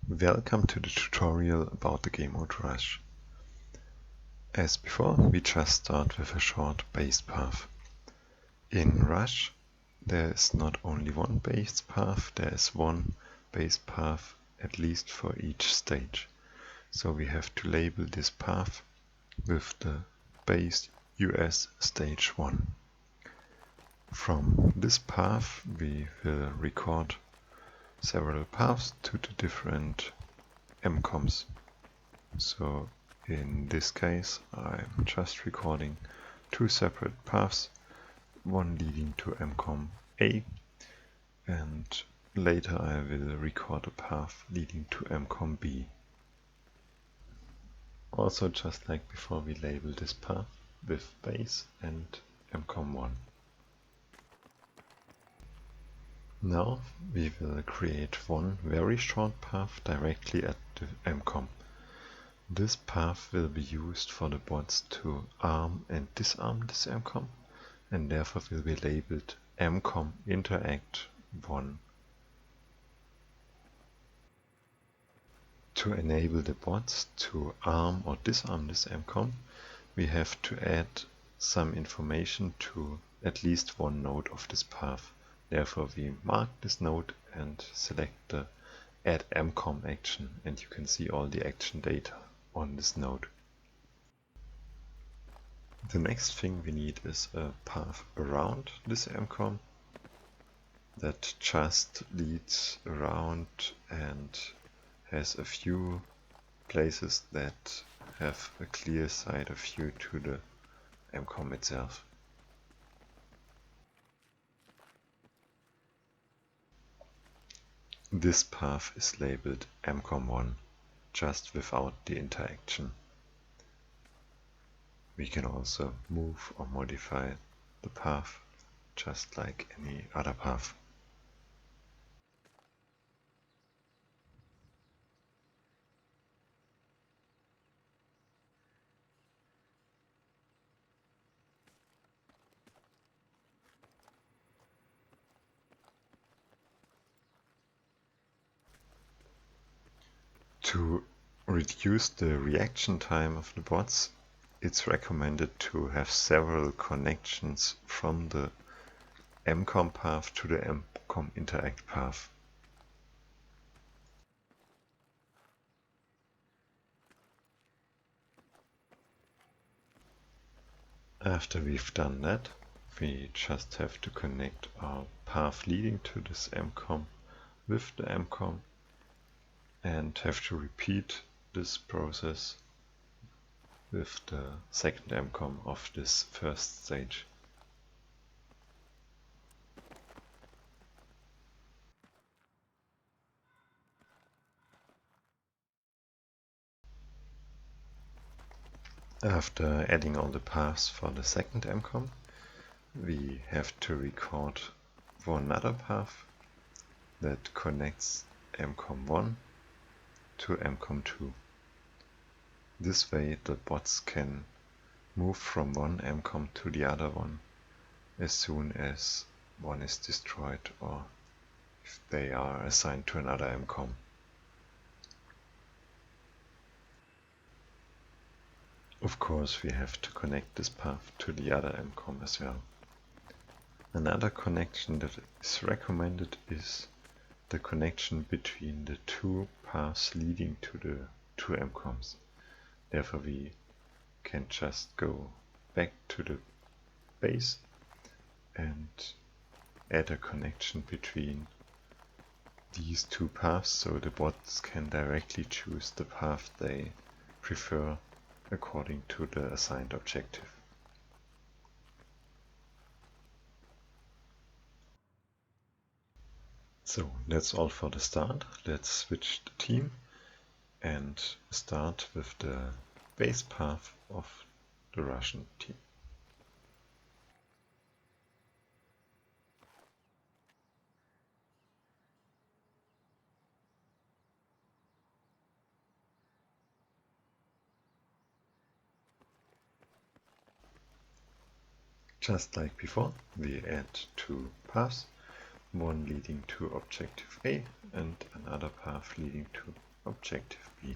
Welcome to the tutorial about the gamemode Rush. As before, we just start with a short base path. In Rush, there is not only one base path, there is one base path at least for each stage. So we have to label this path with the base US stage 1. From this path, we will record several paths to the different MCOMs. So in this case, I'm just recording two separate paths, one leading to MCOM A, and later I will record a path leading to MCOM B. Also, just like before, we label this path with base and MCOM 1. Now we will create one very short path directly at the MCOM. This path will be used for the bots to arm and disarm this MCOM, and therefore will be labeled MCOM interact 1. To enable the bots to arm or disarm this MCOM, we have to add some information to at least one node of this path. Therefore we mark this node and select the add MCOM action, and you can see all the action data on this node. The next thing we need is a path around this MCOM that just leads around and has a few places that have a clear side of view to the MCOM itself. This path is labeled MCOM 1, just without the interaction. We can also move or modify the path just like any other path. To reduce the reaction time of the bots, it's recommended to have several connections from the MCOM path to the MCOM interact path. After we've done that, we just have to connect our path leading to this MCOM with the MCOM and have to repeat this process with the second MCOM of this first stage. After adding all the paths for the second MCOM, we have to record one other path that connects MCOM 1 to MCOM 2. This way the bots can move from one MCOM to the other one as soon as one is destroyed or if they are assigned to another MCOM. Of course, we have to connect this path to the other MCOM as well. Another connection that is recommended is the connection between the two paths leading to the two MCOMs. Therefore we can just go back to the base and add a connection between these two paths so the bots can directly choose the path they prefer according to the assigned objective. So that's all for the start. Let's switch the team and start with the base path of the Russian team. Just like before, we add two paths, one leading to objective A and another path leading to objective B.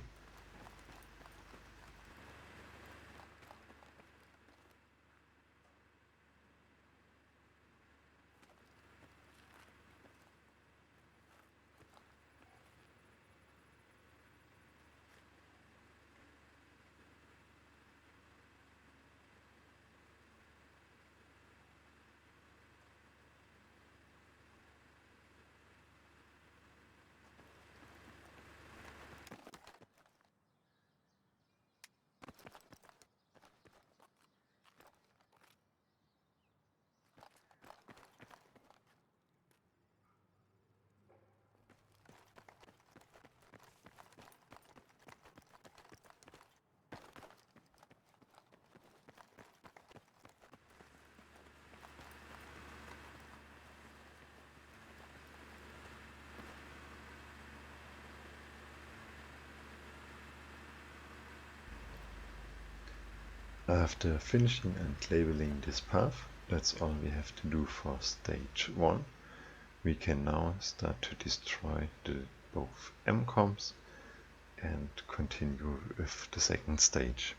After finishing and labeling this path, that's all we have to do for stage 1. We can now start to destroy both mcoms and continue with the second stage.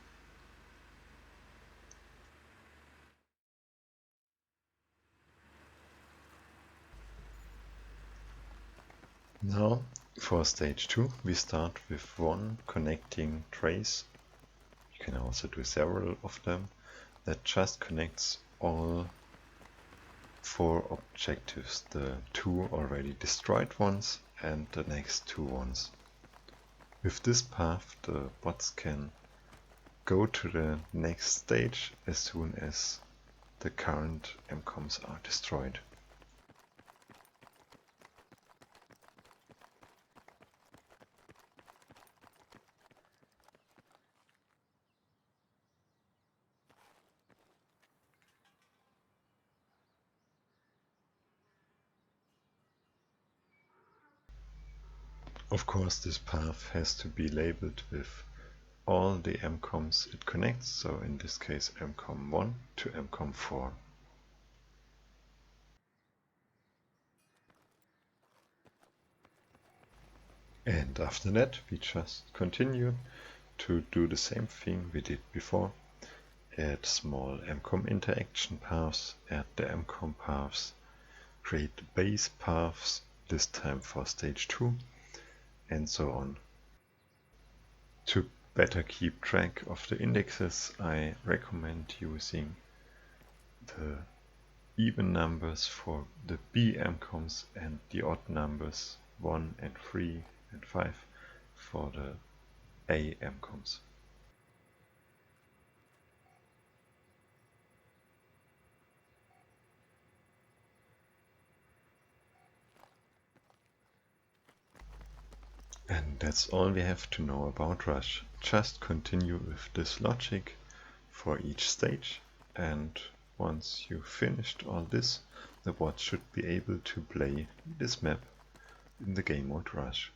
Now for stage 2 we start with one connecting trace. You can also do several of them that just connects all 4 objectives, the 2 already destroyed ones and the next 2 ones. With this path the bots can go to the next stage as soon as the current mcoms are destroyed. Of course, this path has to be labeled with all the mcoms it connects, so in this case mcom 1 to mcom 4. And after that we just continue to do the same thing we did before. Add small mcom interaction paths, add the mcom paths, create the base paths, this time for stage 2, and so on. To better keep track of the indexes, I recommend using the even numbers for the B mcoms and the odd numbers 1 and 3 and 5 for the A mcoms. And that's all we have to know about Rush. Just continue with this logic for each stage, and once you've finished all this, the bot should be able to play this map in the game mode Rush.